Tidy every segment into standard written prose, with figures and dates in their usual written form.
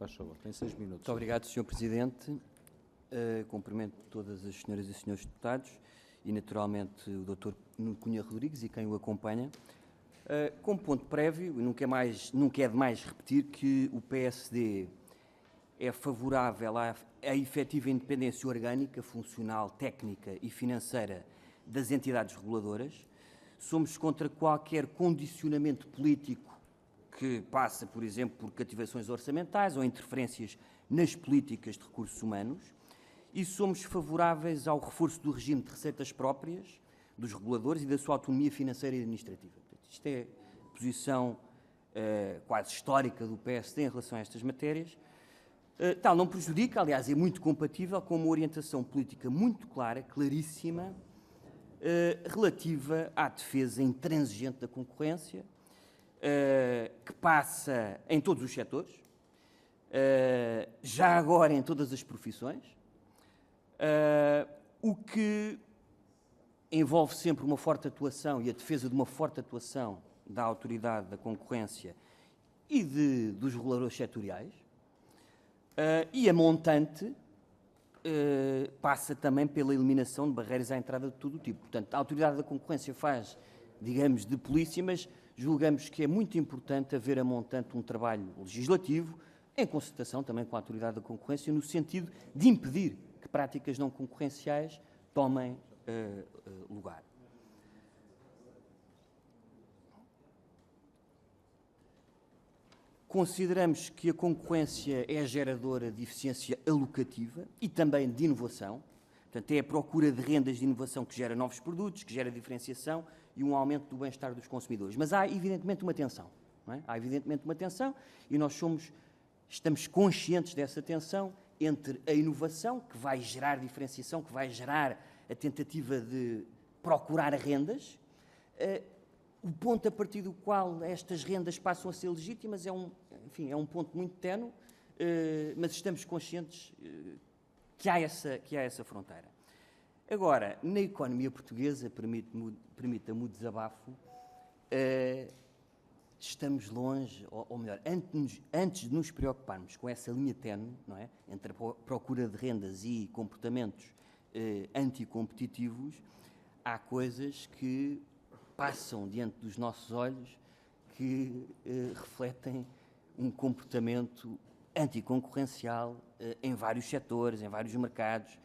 Faz favor, tem 6 minutos. Muito obrigado, Sr. Presidente. Cumprimento todas as senhoras e senhores deputados e, naturalmente, o Dr. Nuno Cunha Rodrigues e quem o acompanha. Como ponto prévio, nunca é demais repetir que o PSD é favorável à efetiva independência orgânica, funcional, técnica e financeira das entidades reguladoras. Somos contra qualquer condicionamento político que passa, por exemplo, por cativações orçamentais ou interferências nas políticas de recursos humanos, e somos favoráveis ao reforço do regime de receitas próprias dos reguladores e da sua autonomia financeira e administrativa. Portanto, isto é a posição quase histórica do PSD em relação a estas matérias. Tal não prejudica, aliás, é muito compatível com uma orientação política muito clara, claríssima, relativa à defesa intransigente da concorrência, que passa em todos os setores, já agora em todas as profissões, o que envolve sempre uma forte atuação e a defesa de uma forte atuação da autoridade da concorrência e dos reguladores setoriais, e a montante passa também pela eliminação de barreiras à entrada de todo o tipo. Portanto, a autoridade da concorrência faz, digamos, de polícia, mas julgamos que é muito importante haver a montante um trabalho legislativo, em concertação também com a autoridade da concorrência, no sentido de impedir que práticas não concorrenciais tomem lugar. Consideramos que a concorrência é geradora de eficiência alocativa e também de inovação. Portanto, é a procura de rendas de inovação que gera novos produtos, que gera diferenciação e um aumento do bem-estar dos consumidores. Mas há, evidentemente, uma tensão. Não é? Há, evidentemente, uma tensão e nós estamos conscientes dessa tensão entre a inovação, que vai gerar diferenciação, que vai gerar a tentativa de procurar rendas, o ponto a partir do qual estas rendas passam a ser legítimas é um ponto muito ténue, mas estamos conscientes que há essa fronteira. Agora, na economia portuguesa, permita-me o desabafo, estamos longe, ou melhor, antes de nos preocuparmos com essa linha ténue, não é, entre a procura de rendas e comportamentos anticompetitivos, há coisas que passam diante dos nossos olhos que refletem um comportamento anticoncorrencial em vários setores, em vários mercados,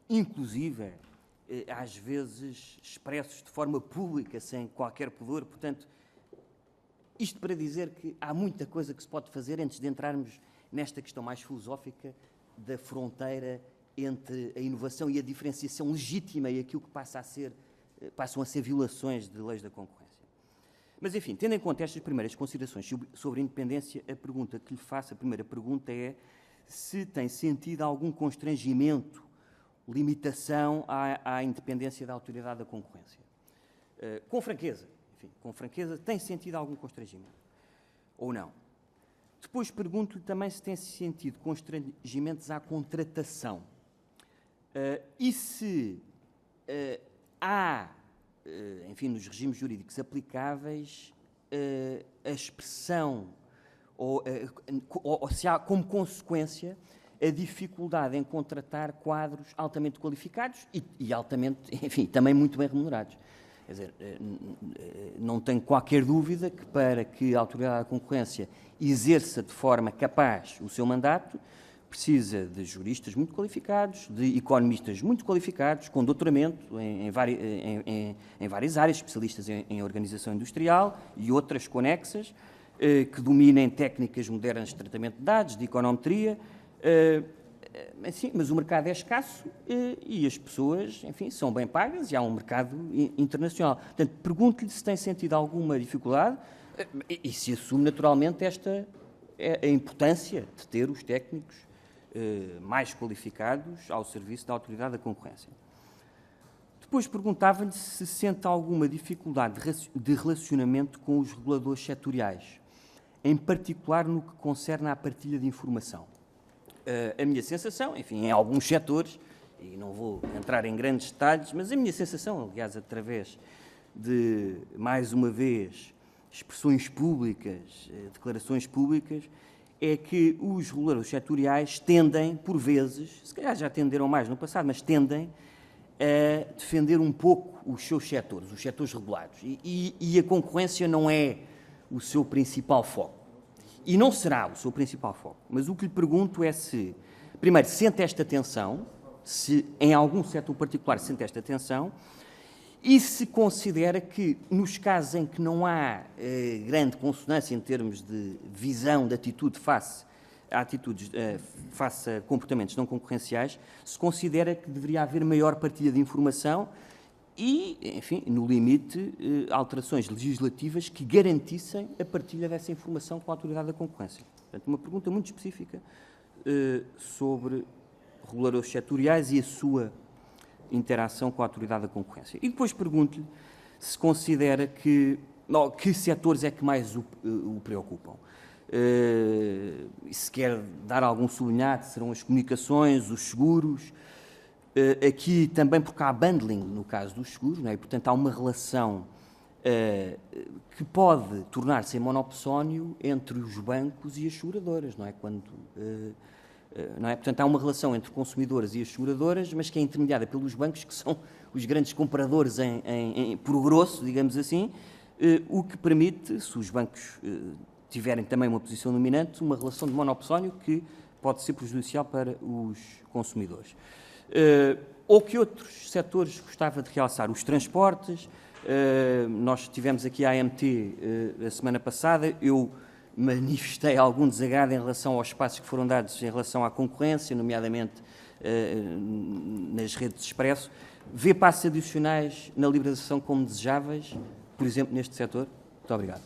inclusive, às vezes, expressos de forma pública, sem qualquer pudor. Portanto, isto para dizer que há muita coisa que se pode fazer antes de entrarmos nesta questão mais filosófica da fronteira entre a inovação e a diferenciação legítima e aquilo que passam a ser violações de leis da concorrência. Mas, enfim, tendo em conta estas primeiras considerações sobre a independência, a pergunta que lhe faço, a primeira pergunta é se tem sentido algum constrangimento, limitação à independência da autoridade da concorrência. Com franqueza, tem sentido algum constrangimento ou não? Depois pergunto-lhe também se tem sentido constrangimentos à contratação. E se há, enfim, nos regimes jurídicos aplicáveis, a expressão, ou se há como consequência a dificuldade em contratar quadros altamente qualificados e altamente, enfim, também muito bem remunerados. Quer dizer, não tenho qualquer dúvida que para que a autoridade da concorrência exerça de forma capaz o seu mandato, precisa de juristas muito qualificados, de economistas muito qualificados, com doutoramento em várias áreas, especialistas em organização industrial e outras conexas, que dominem técnicas modernas de tratamento de dados, de econometria, sim, mas o mercado é escasso e as pessoas, enfim, são bem pagas e há um mercado internacional. Portanto, pergunto-lhe se tem sentido alguma dificuldade e se assume naturalmente a importância de ter os técnicos mais qualificados ao serviço da autoridade da concorrência. Depois perguntava-lhe se sente alguma dificuldade de relacionamento com os reguladores setoriais, em particular no que concerne à partilha de informação. A minha sensação, enfim, em alguns setores, e não vou entrar em grandes detalhes, mas a minha sensação, aliás, através de, mais uma vez, expressões públicas, declarações públicas, é que os reguladores setoriais tendem, por vezes, se calhar já tenderam mais no passado, mas tendem a defender um pouco os seus setores, os setores regulados. E a concorrência não é o seu principal foco. E não será o seu principal foco. Mas o que lhe pergunto é se, primeiro, sente esta tensão, se em algum setor particular sente esta tensão, e se considera que, nos casos em que não há grande consonância em termos de visão, de atitude face a atitudes, face a comportamentos não concorrenciais, se considera que deveria haver maior partilha de informação e, enfim, no limite, alterações legislativas que garantissem a partilha dessa informação com a Autoridade da Concorrência. Portanto, uma pergunta muito específica sobre reguladores setoriais e a sua interação com a Autoridade da Concorrência. E depois pergunto-lhe se considera que setores é que mais o preocupam. Se quer dar algum sublinhado, serão as comunicações, os seguros, aqui também porque há bundling no caso dos seguros, não é? E, portanto, há uma relação que pode tornar-se em monopsónio entre os bancos e as seguradoras, não é? Não é? Portanto, há uma relação entre consumidoras e as seguradoras, mas que é intermediada pelos bancos, que são os grandes compradores por grosso, digamos assim, o que permite, se os bancos tiverem também uma posição dominante, uma relação de monopsónio que pode ser prejudicial para os consumidores. Ou que outros setores gostava de realçar? Os transportes, nós tivemos aqui a AMT a semana passada, eu manifestei algum desagrado em relação aos passos que foram dados em relação à concorrência, nomeadamente nas redes de expresso. Vê passos adicionais na liberalização como desejáveis, por exemplo, neste setor? Muito obrigado.